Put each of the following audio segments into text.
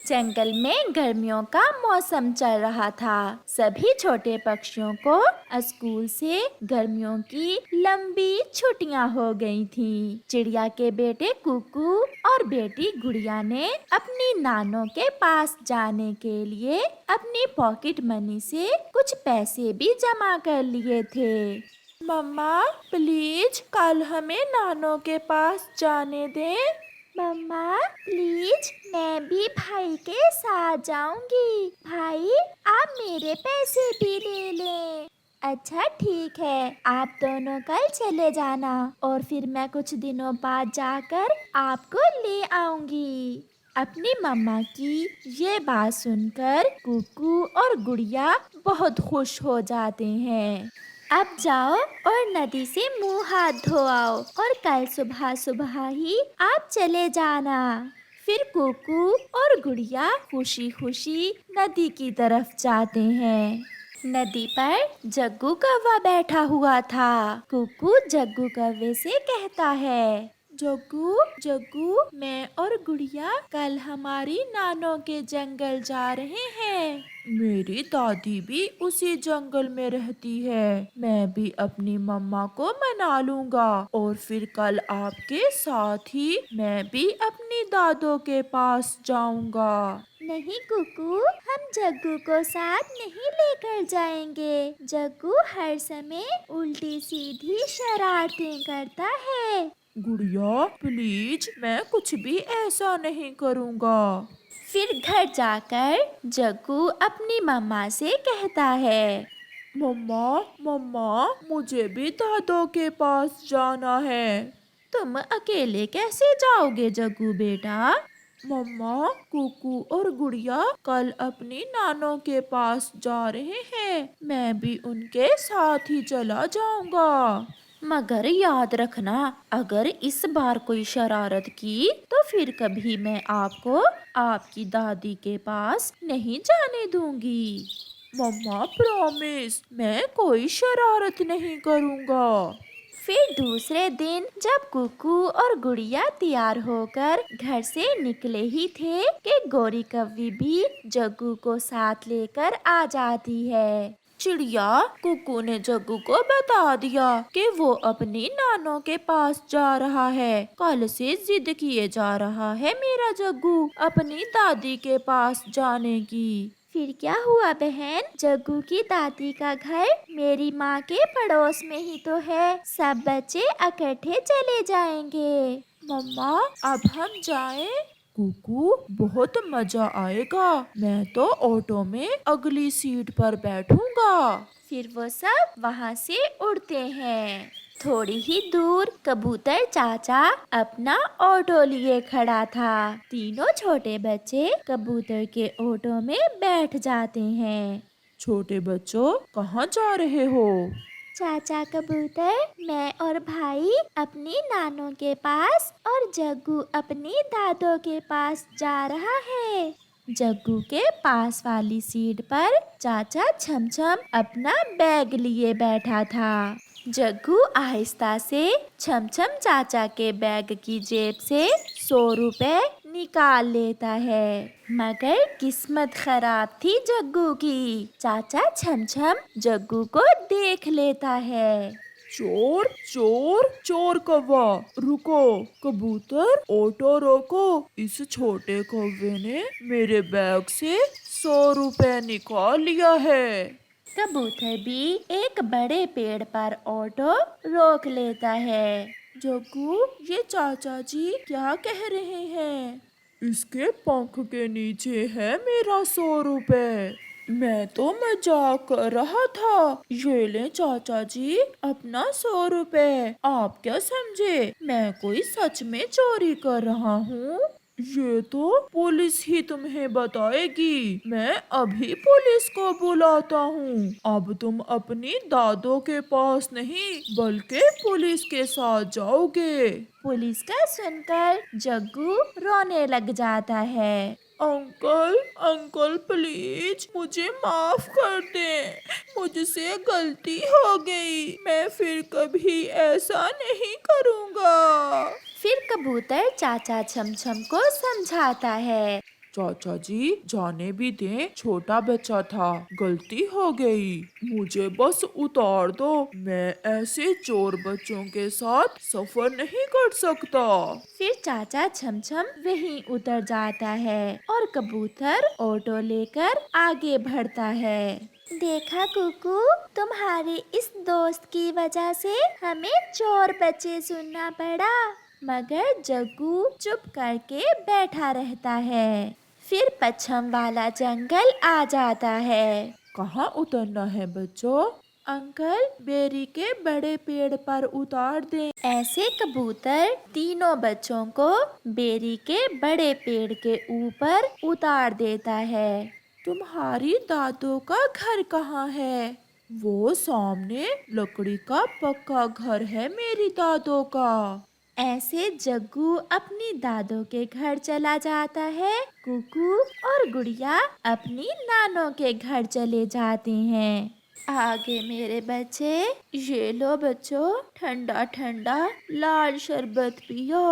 जंगल में गर्मियों का मौसम चल रहा था। सभी छोटे पक्षियों को स्कूल से गर्मियों की लंबी छुट्टियां हो गई थीं। चिड़िया के बेटे कुकू और बेटी गुड़िया ने अपनी नानों के पास जाने के लिए अपनी पॉकेट मनी से कुछ पैसे भी जमा कर लिए थे। मम्मा, प्लीज कल हमें नानों के पास जाने दें। मम्मा, प्लीज मैं भी भाई के साथ जाऊंगी। भाई, आप मेरे पैसे भी ले लें। अच्छा ठीक है, आप दोनों कल चले जाना और फिर मैं कुछ दिनों बाद जाकर आपको ले आऊंगी। अपनी मम्मा की ये बात सुनकर कुकू और गुड़िया बहुत खुश हो जाते हैं। अब जाओ और नदी से मुंह हाथ धो आओ और कल सुबह सुबह ही आप चले जाना। फिर कुकू और गुड़िया खुशी खुशी नदी की तरफ जाते हैं। नदी पर जग्गू कौवा बैठा हुआ था। कुकू जग्गू कौवे से कहता है, जग्गू जग्गू, मैं और गुड़िया कल हमारी नानों के जंगल जा रहे हैं। मेरी दादी भी उसी जंगल में रहती है। मैं भी अपनी मम्मा को मना लूंगा और फिर कल आपके साथ ही मैं भी अपनी दादों के पास जाऊंगा। नहीं कुकू, हम जग्गू को साथ नहीं लेकर जाएंगे। जग्गू हर समय उल्टी सीधी शरारतें करता है। गुड़िया प्लीज, मैं कुछ भी ऐसा नहीं करूँगा। फिर घर जाकर जग्गू अपनी मम्मा से कहता है, मम्मा मम्मा, मुझे भी दादों के पास जाना है। तुम अकेले कैसे जाओगे जग्गू बेटा? मम्मा, कुकू और गुड़िया कल अपनी नानों के पास जा रहे हैं। मैं भी उनके साथ ही चला जाऊंगा। मगर याद रखना, अगर इस बार कोई शरारत की तो फिर कभी मैं आपको आपकी दादी के पास नहीं जाने दूंगी। मम्मा प्रॉमिस, मैं कोई शरारत नहीं करूंगा। फिर दूसरे दिन जब कुकू और गुड़िया तैयार होकर घर से निकले ही थे कि गोरी कौवी भी जग्गू को साथ लेकर आ जाती है। चिड़िया कुकू ने जग्गू को बता दिया कि वो अपनी नानों के पास जा रहा है। कल से जिद किए जा रहा है मेरा जग्गू अपनी दादी के पास जाने की। फिर क्या हुआ बहन? जग्गू की दादी का घर मेरी माँ के पड़ोस में ही तो है। सब बच्चे इकट्ठे चले जाएंगे। मम्मा, अब हम जाएं? कुकू, बहुत मजा आएगा। मैं तो ऑटो में अगली सीट पर बैठूंगा। फिर वो सब वहाँ से उड़ते हैं। थोड़ी ही दूर कबूतर चाचा अपना ऑटो लिए खड़ा था। तीनों छोटे बच्चे कबूतर के ऑटो में बैठ जाते हैं। छोटे बच्चों, कहाँ जा रहे हो? चाचा कबूतर, मैं और भाई अपनी नानों के पास और जग्गू अपनी दादों के पास जा रहा है। जग्गू के पास वाली सीट पर चाचा छमछम अपना बैग लिए बैठा था। जग्गू आहिस्ता से छमछम चाचा के बैग की जेब से 100 रुपए निकाल लेता है। मगर किस्मत खराब थी जग्गू की। चाचा छमछम जग्गू को देख लेता है। चोर चोर चोर कौवा, रुको। कबूतर, ऑटो रोको। इस छोटे कौवे ने मेरे बैग से 100 रुपए निकाल लिया है। कबूतर भी एक बड़े पेड़ पर ऑटो रोक लेता है। जग्गू, ये चाचा जी क्या कह रहे हैं? इसके पंख के नीचे है मेरा 100 रुपए। मैं तो मजाक कर रहा था। ये ले चाचा जी अपना 100 रुपए। आप क्या समझे मैं कोई सच में चोरी कर रहा हूँ? ये तो पुलिस ही तुम्हें बताएगी। मैं अभी पुलिस को बुलाता हूँ। अब तुम अपनी दादों के पास नहीं बल्कि पुलिस के साथ जाओगे। पुलिस का सुनकर जग्गू रोने लग जाता है। अंकल अंकल, प्लीज मुझे माफ कर दें। मुझसे गलती हो गई। मैं फिर कभी ऐसा नहीं करूँगा। फिर कबूतर चाचा छमछम को समझाता है। चाचा जी जाने भी दें, छोटा बच्चा था, गलती हो गई, मुझे बस उतार दो, मैं ऐसे चोर बच्चों के साथ सफर नहीं कर सकता। फिर चाचा छमछम वहीं उतर जाता है और कबूतर ऑटो लेकर आगे बढ़ता है। देखा कुकू, तुम्हारे इस दोस्त की वजह से हमें चोर बच्चे सुनना पड़ा। मगर जग्गू चुप करके बैठा रहता है। फिर पश्चिम वाला जंगल आ जाता है। कहाँ उतरना है बच्चों? अंकल, बेरी के बड़े पेड़ पर उतार दें। ऐसे कबूतर तीनों बच्चों को बेरी के बड़े पेड़ के ऊपर उतार देता है। तुम्हारी दादों का घर कहाँ है? वो सामने लकड़ी का पक्का घर है मेरी दादों का। ऐसे जग्गू अपनी दादों के घर चला जाता है। कुकू और गुड़िया अपनी नानों के घर चले जाते हैं। आगे मेरे बच्चे, ये लो बच्चों, ठंडा ठंडा लाल शरबत पियो।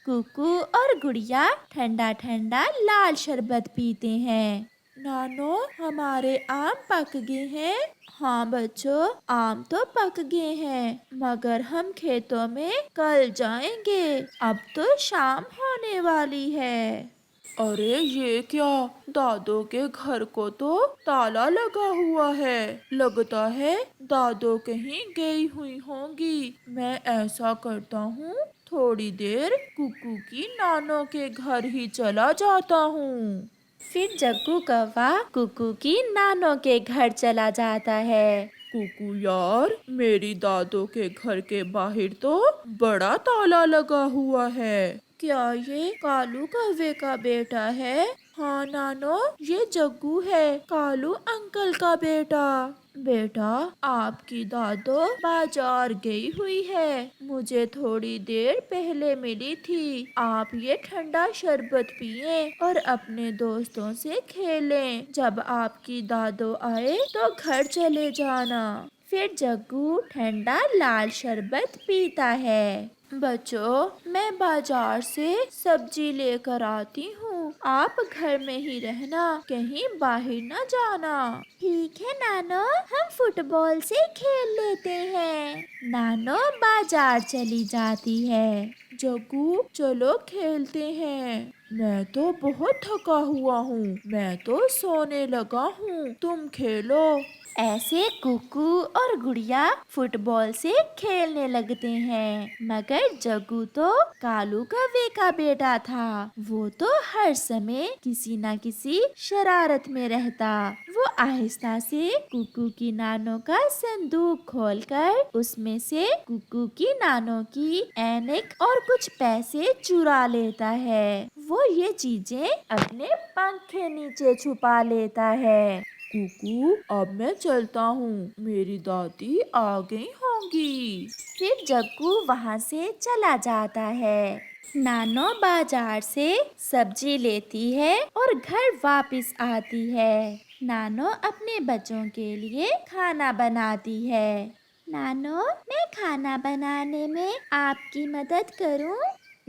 कुकू और गुड़िया ठंडा ठंडा लाल शरबत पीते हैं। नानो, हमारे आम पक गए हैं। हाँ बच्चों, आम तो पक गए हैं, मगर हम खेतों में कल जाएंगे। अब तो शाम होने वाली है। अरे ये क्या, दादों के घर को तो ताला लगा हुआ है, लगता है दादो कहीं गई हुई होंगी। मैं ऐसा करता हूँ, थोड़ी देर कुकू की नानों के घर ही चला जाता हूँ। फिर जग्गू कौवा कुकू की नानों के घर चला जाता है। कुकू यार, मेरी दादों के घर के बाहर तो बड़ा ताला लगा हुआ है। क्या ये कालू कौवे का बेटा है? हाँ नानो, ये जग्गू है, कालू अंकल का बेटा। बेटा, आपकी दादो बाजार गई हुई है, मुझे थोड़ी देर पहले मिली थी। आप ये ठंडा शरबत पिए और अपने दोस्तों से खेलें। जब आपकी दादो आए तो घर चले जाना। फिर जग्गू ठंडा लाल शरबत पीता है। बच्चों, मैं बाजार से सब्जी लेकर आती हूँ, आप घर में ही रहना, कहीं बाहर न जाना। ठीक है नानो, हम फुटबॉल से खेल लेते हैं। नानो बाजार चली जाती है। जग्गू चलो खेलते हैं, मैं तो बहुत थका हुआ हूँ, मैं तो सोने लगा हूँ, तुम खेलो। ऐसे कुकू और गुड़िया फुटबॉल से खेलने लगते हैं। मगर जग्गू तो कालू कौवे का बेटा था, वो तो हर समय किसी न किसी शरारत में रहता। वो आहिस्ता से कुकू की नानों का संदूक खोलकर उसमें से कुकू की नानों की ऐनक और कुछ पैसे चुरा लेता है। वो ये चीजें अपने पंख के नीचे छुपा लेता है। कुकू, अब मैं चलता हूँ, मेरी दादी आ गई होंगी। फिर जग्गू वहाँ से चला जाता है। नानो बाजार से सब्जी लेती है और घर वापस आती है। नानो अपने बच्चों के लिए खाना बनाती है। नानो, मैं खाना बनाने में आपकी मदद करूं?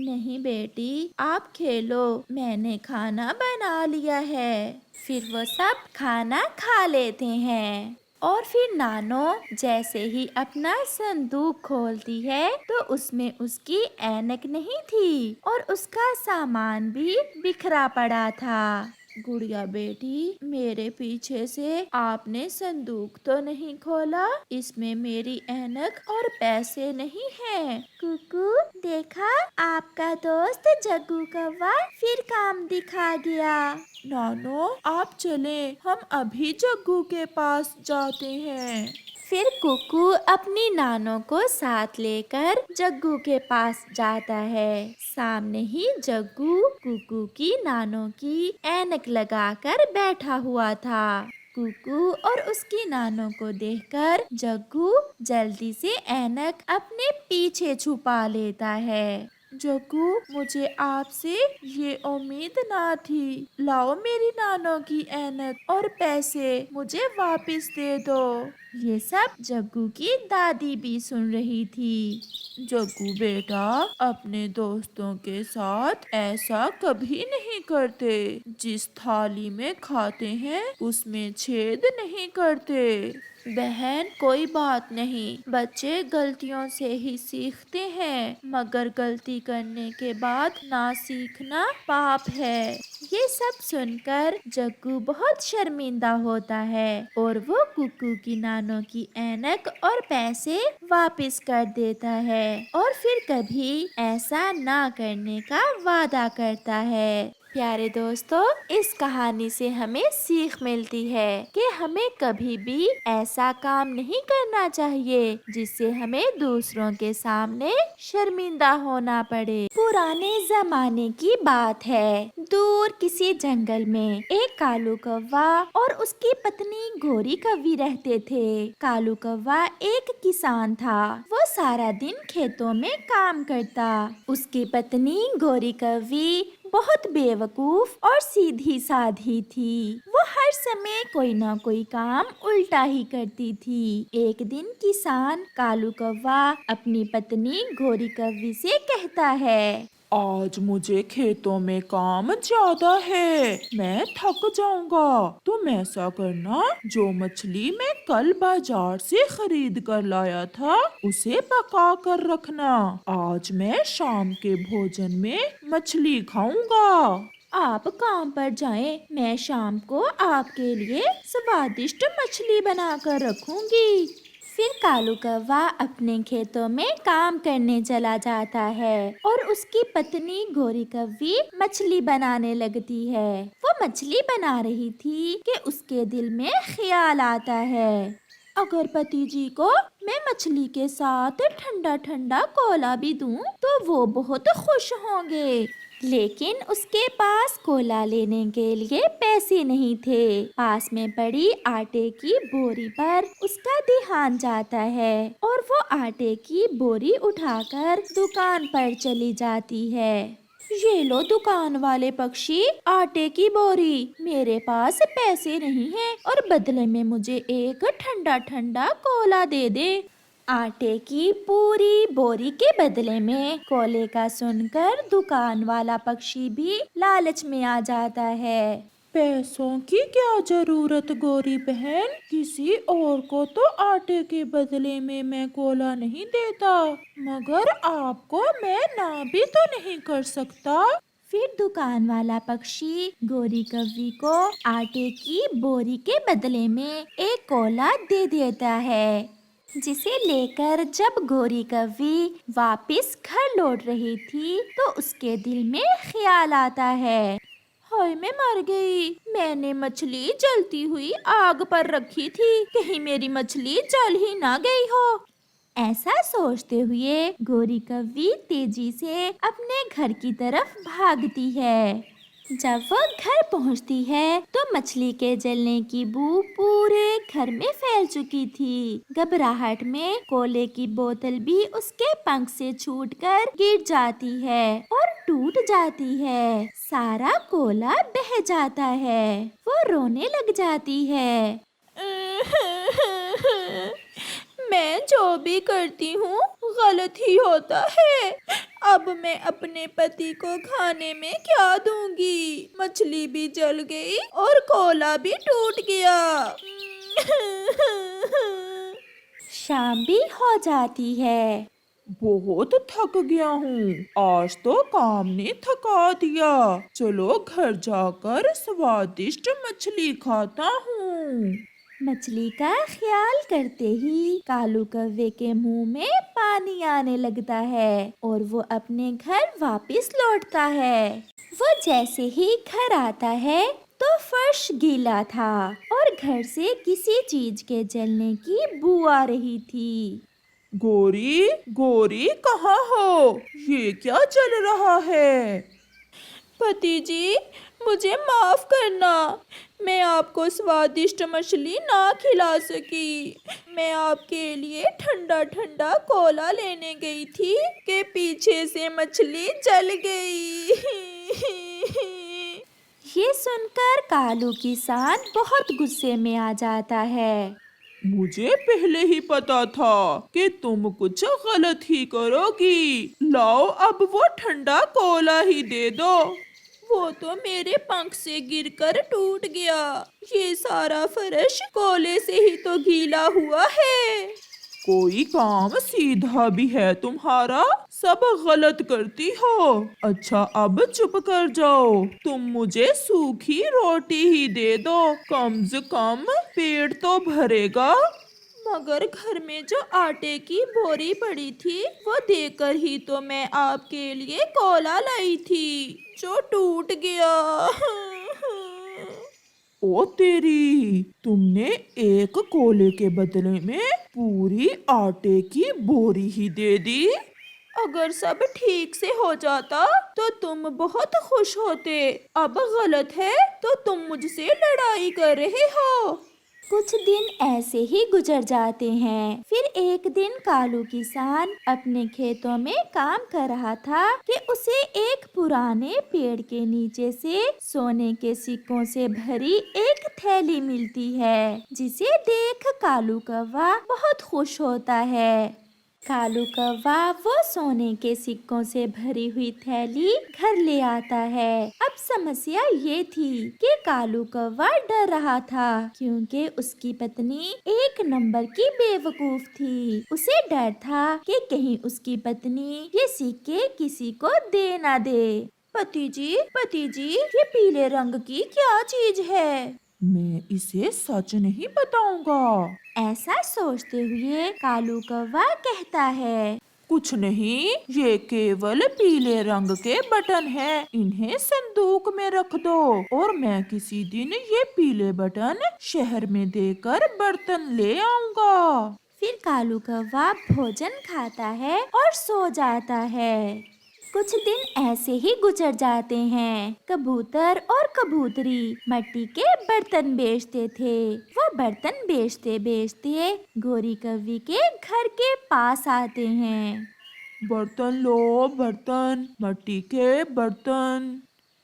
नहीं बेटी, आप खेलो, मैंने खाना बना लिया है। फिर वो सब खाना खा लेते हैं। और फिर नानो जैसे ही अपना संदूक खोलती है तो उसमें उसकी ऐनक नहीं थी और उसका सामान भी बिखरा पड़ा था। गुड़िया बेटी, मेरे पीछे से आपने संदूक तो नहीं खोला? इसमें मेरी ऐनक और पैसे नहीं हैं। कुकू, देखा, आपका दोस्त जग्गू कौवा फिर काम दिखा गया। नानो, आप चलें, हम अभी जग्गू के पास जाते हैं। फिर कुकू अपनी नानों को साथ लेकर जग्गू के पास जाता है। सामने ही जग्गू कुकू की नानों की ऐनक लगाकर बैठा हुआ था। कुकू और उसकी नानों को देखकर जग्गू जल्दी से ऐनक अपने पीछे छुपा लेता है। जग्गू, मुझे आपसे ये उम्मीद ना थी, लाओ मेरी नानों की ऐनक और पैसे मुझे वापस दे दो। ये सब जग्गू की दादी भी सुन रही थी। जग्गू बेटा, अपने दोस्तों के साथ ऐसा कभी नहीं करते। जिस थाली में खाते हैं उसमें छेद नहीं करते। बहन, कोई बात नहीं, बच्चे गलतियों से ही सीखते हैं, मगर गलती करने के बाद ना सीखना पाप है। ये सब सुनकर जग्गू बहुत शर्मिंदा होता है और वो कुकू की नानों की ऐनक और पैसे वापस कर देता है और फिर कभी ऐसा ना करने का वादा करता है। प्यारे दोस्तों, इस कहानी से हमें सीख मिलती है कि हमें कभी भी ऐसा काम नहीं करना चाहिए जिससे हमें दूसरों के सामने शर्मिंदा होना पड़े। पुराने जमाने की बात है, दूर किसी जंगल में एक कालू कौवा और उसकी पत्नी गोरी कौवी रहते थे। कालू कौवा एक किसान था। वो सारा दिन खेतों में काम करता। उसकी पत्नी गोरी कौवी बहुत बेवकूफ और सीधी साधी थी। वो हर समय कोई ना कोई काम उल्टा ही करती थी। एक दिन किसान कालू कौवा अपनी पत्नी गोरी कौवी से कहता है, आज मुझे खेतों में काम ज्यादा है, मैं थक जाऊंगा। तुम ऐसा करना, जो मछली मैं कल बाजार से खरीद कर लाया था उसे पका कर रखना। आज मैं शाम के भोजन में मछली खाऊंगा। आप काम पर जाएं, मैं शाम को आपके लिए स्वादिष्ट मछली बनाकर रखूंगी। फिर कालू कौवा अपने खेतों में काम करने चला जाता है और उसकी पत्नी गोरी कौवी मछली बनाने लगती है। वो मछली बना रही थी कि उसके दिल में ख्याल आता है, अगर पति जी को मैं मछली के साथ ठंडा ठंडा कोला भी दूं तो वो बहुत खुश होंगे। लेकिन उसके पास कोला लेने के लिए पैसे नहीं थे। पास में पड़ी आटे की बोरी पर उसका ध्यान जाता है और वो आटे की बोरी उठाकर दुकान पर चली जाती है। ये लो दुकान वाले पक्षी, आटे की बोरी। मेरे पास पैसे नहीं हैं और बदले में मुझे एक ठंडा ठंडा कोला दे दे। आटे की पूरी बोरी के बदले में कोले का सुनकर दुकान वाला पक्षी भी लालच में आ जाता है। पैसों की क्या जरूरत गोरी बहन, किसी और को तो आटे के बदले में मैं कोला नहीं देता, मगर आपको मैं ना भी तो नहीं कर सकता। फिर दुकान वाला पक्षी गोरी कौवी को आटे की बोरी के बदले में एक कोला दे देता है, जिसे लेकर जब गोरी कौवी वापस घर लौट रही थी तो उसके दिल में ख्याल आता है, हाय मैं मर गई, मैंने मछली जलती हुई आग पर रखी थी, कहीं मेरी मछली जल ही ना गई हो। ऐसा सोचते हुए गोरी कौवी तेजी से अपने घर की तरफ भागती है। जब वह घर पहुंचती है तो मछली के जलने की बू पूरे घर में फैल चुकी थी। घबराहट में कोले की बोतल भी उसके पंख से छूटकर गिर जाती है और टूट जाती है। सारा कोला बह जाता है। वो रोने लग जाती है। मैं जो भी करती हूँ गलत ही होता है। अब मैं अपने पति को खाने में क्या दूंगी? मछली भी जल गई और कोला भी टूट गया। शाम भी हो जाती है। बहुत थक गया हूँ, आज तो काम ने थका दिया। चलो घर जाकर स्वादिष्ट मछली खाता हूँ। मछली का ख्याल करते ही कालू कौवे के मुंह में पानी आने लगता है और वो अपने घर वापस लौटता है। वो जैसे ही घर आता है तो फर्श गीला था और घर से किसी चीज के जलने की बू आ रही थी। गोरी, गोरी कहाँ हो? ये क्या चल रहा है? पति जी, मुझे माफ करना, मैं आपको स्वादिष्ट मछली ना खिला सकी। मैं आपके लिए ठंडा ठंडा कोला लेने गई थी कि पीछे से मछली जल गई। ये सुनकर कालू किसान बहुत गुस्से में आ जाता है। मुझे पहले ही पता था कि तुम कुछ गलत ही करोगी। लाओ अब वो ठंडा कोला ही दे दो। वो तो मेरे पंख से गिरकर टूट गया। ये सारा फर्श कोले से ही तो गीला हुआ है। कोई काम सीधा भी है तुम्हारा? सब गलत करती हो। अच्छा अब चुप कर जाओ। तुम मुझे सूखी रोटी ही दे दो, कम से कम पेट तो भरेगा। मगर घर में जो आटे की बोरी पड़ी थी वो देकर ही तो मैं आपके लिए कोला लाई थी, जो टूट गया। ओ तेरी, तुमने एक कोले के बदले में पूरी आटे की बोरी ही दे दी। अगर सब ठीक से हो जाता तो तुम बहुत खुश होते। अब गलत है तो तुम मुझसे लड़ाई कर रहे हो। कुछ दिन ऐसे ही गुजर जाते हैं। फिर एक दिन कालू किसान अपने खेतों में काम कर रहा था कि उसे एक पुराने पेड़ के नीचे से सोने के सिक्कों से भरी एक थैली मिलती है, जिसे देख कालू कौवा बहुत खुश होता है। कालू कौवा वो सोने के सिक्कों से भरी हुई थैली घर ले आता है। अब समस्या ये थी कि कालू कौवा डर रहा था, क्योंकि उसकी पत्नी एक नंबर की बेवकूफ थी। उसे डर था कि कहीं उसकी पत्नी ये सिक्के किसी को दे ना दे। पति जी, ये पीले रंग की क्या चीज है? मैं इसे सच नहीं बताऊंगा। ऐसा सोचते हुए कालू कौवा कहता है, कुछ नहीं, ये केवल पीले रंग के बटन हैं। इन्हें संदूक में रख दो और मैं किसी दिन ये पीले बटन शहर में देकर बर्तन ले आऊंगा। फिर कालू कौवा भोजन खाता है और सो जाता है। कुछ दिन ऐसे ही गुजर जाते हैं। कबूतर और कबूतरी मिट्टी के बर्तन बेचते थे। वो बर्तन बेचते बेचते गोरी कौवी के घर के पास आते हैं। बर्तन लो, बर्तन, मिट्टी के बर्तन।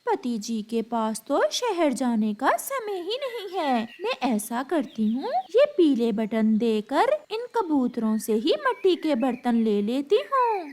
पति जी के पास तो शहर जाने का समय ही नहीं है। मैं ऐसा करती हूँ, ये पीले बटन देकर इन कबूतरों से ही मिट्टी के बर्तन ले लेती हूँ।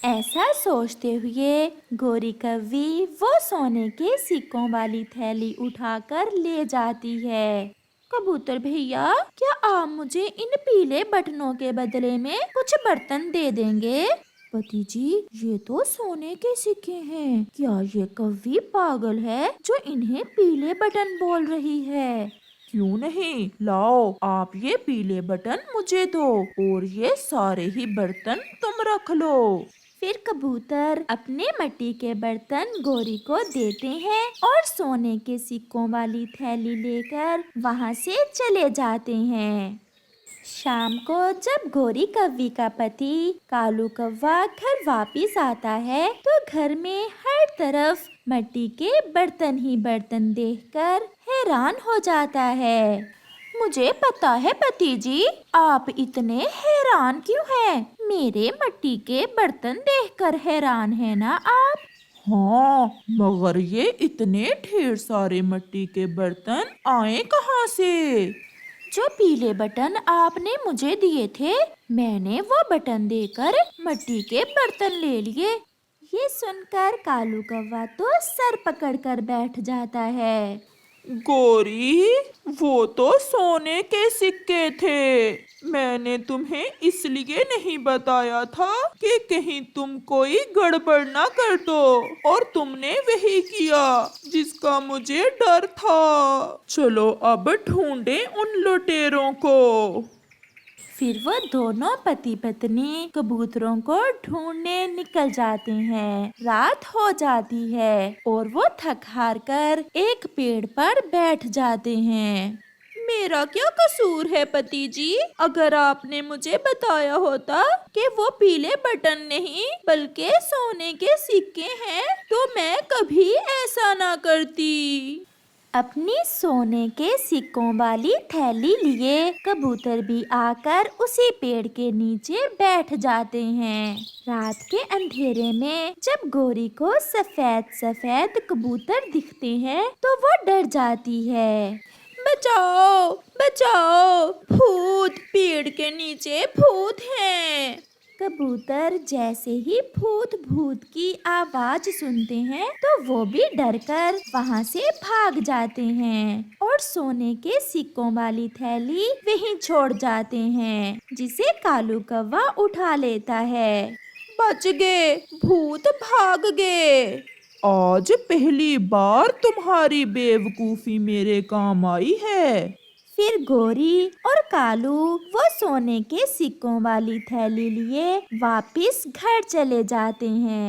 ऐसा सोचते हुए गोरी कौवी वो सोने के सिक्कों वाली थैली उठाकर ले जाती है। कबूतर भैया, क्या आप मुझे इन पीले बटनों के बदले में कुछ बर्तन दे देंगे? पति जी, ये तो सोने के सिक्के हैं। क्या ये कौवी पागल है जो इन्हें पीले बटन बोल रही है? क्यों नहीं, लाओ आप ये पीले बटन मुझे दो और ये सारे ही बर्तन तुम रख लो। फिर कबूतर अपने मिट्टी के बर्तन गोरी को देते हैं और सोने के सिक्कों वाली थैली लेकर वहाँ से चले जाते हैं। शाम को जब गोरी कौवी का पति कालू कौवा घर वापिस आता है तो घर में हर तरफ मिट्टी के बर्तन ही बर्तन देखकर हैरान हो जाता है। मुझे पता है पति जी, आप इतने हैरान क्यों हैं? मेरे मिट्टी के बर्तन देखकर हैरान है ना आप? हाँ, मगर ये इतने ढेर सारे मिट्टी के बर्तन आए कहाँ से? जो पीले बटन आपने मुझे दिए थे, मैंने वो बटन देकर मिट्टी के बर्तन ले लिए। ये सुनकर कालू कौवा तो सर पकड़कर बैठ जाता है। गोरी, वो तो सोने के सिक्के थे। मैंने तुम्हें इसलिए नहीं बताया था कि कहीं तुम कोई गड़बड़ ना कर दो, और तुमने वही किया जिसका मुझे डर था। चलो अब ढूंढें उन लुटेरों को। फिर वो दोनों पति पत्नी कबूतरों को ढूंढने निकल जाते हैं। रात हो जाती है और वो थक हार कर एक पेड़ पर बैठ जाते हैं। मेरा क्या कसूर है पति जी? अगर आपने मुझे बताया होता कि वो पीले बटन नहीं बल्कि सोने के सिक्के हैं तो मैं कभी ऐसा ना करती। अपनी सोने के सिक्कों वाली थैली लिए कबूतर भी आकर उसी पेड़ के नीचे बैठ जाते हैं। रात के अंधेरे में जब गोरी को सफेद सफेद कबूतर दिखते हैं तो वो डर जाती है। बचाओ बचाओ, भूत, पेड़ के नीचे भूत हैं। कबूतर जैसे ही भूत भूत की आवाज सुनते हैं तो वो भी डरकर वहाँ से भाग जाते हैं और सोने के सिक्कों वाली थैली वहीं छोड़ जाते हैं, जिसे कालू कौवा उठा लेता है। बच गए, भूत भाग गए। आज पहली बार तुम्हारी बेवकूफी मेरे काम आई है। फिर गोरी और कालू वो सोने के सिक्कों वाली थैली लिए वापिस घर चले जाते हैं।